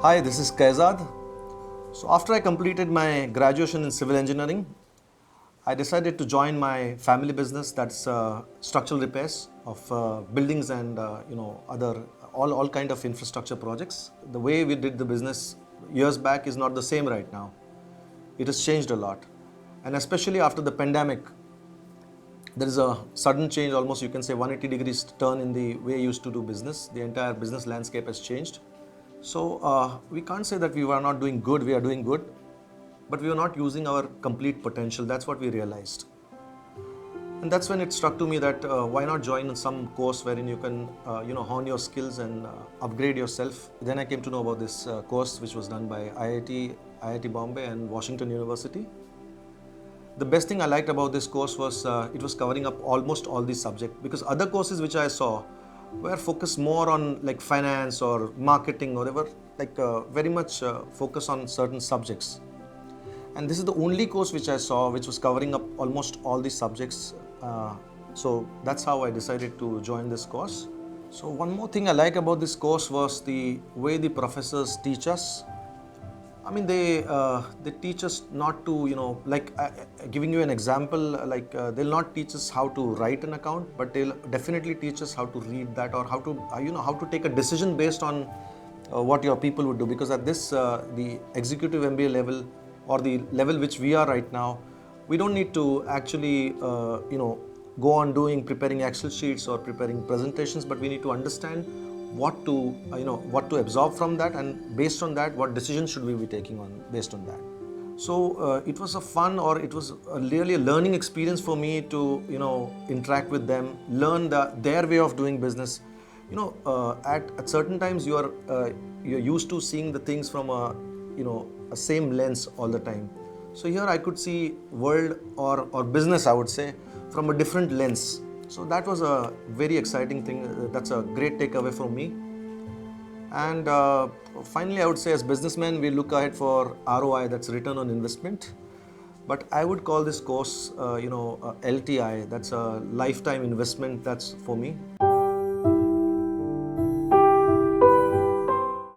Hi, this is Kaizad. So after I completed my graduation in civil engineering, I decided to join my family business, that's structural repairs of buildings and other all kind of infrastructure projects. The way we did the business years back is not the same right now. It has changed a lot, and especially after the pandemic, there is a sudden change, almost you can say 180 degrees turn in the way I used to do business. The entire business landscape has changed. So we can't say that we were not doing good, we are doing good, but we were not using our complete potential. That's what we realized. And that's when it struck to me that why not join in some course wherein you can, hone your skills and upgrade yourself. Then I came to know about this course which was done by IIT Bombay and Washington University. The best thing I liked about this course was it was covering up almost all these subjects, because other courses which I saw were focused more on like finance or marketing or whatever, like very much focus on certain subjects. And this is the only course which I saw which was covering up almost all these subjects. So that's how I decided to join this course. So one more thing I like about this course was the way the professors teach us. I mean, they teach us not to, giving you an example, they'll not teach us how to write an account, but they'll definitely teach us how to read that, or how to, how to take a decision based on what your people would do. Because at this, the executive MBA level, or the level which we are right now, we don't need to actually, go on preparing Excel sheets or preparing presentations, but we need to understand what to what to absorb from that, and based on that what decisions should we be taking on based on that. So it was a fun, or it was really a learning experience for me to interact with them, learn their way of doing business. At certain times you're used to seeing the things from a same lens all the time. So here I could see world or business, I would say, from a different lens. So that was a very exciting thing. That's a great takeaway from me. And finally, I would say as businessmen, we look ahead for ROI, that's return on investment. But I would call this course, LTI, that's a lifetime investment. That's for me.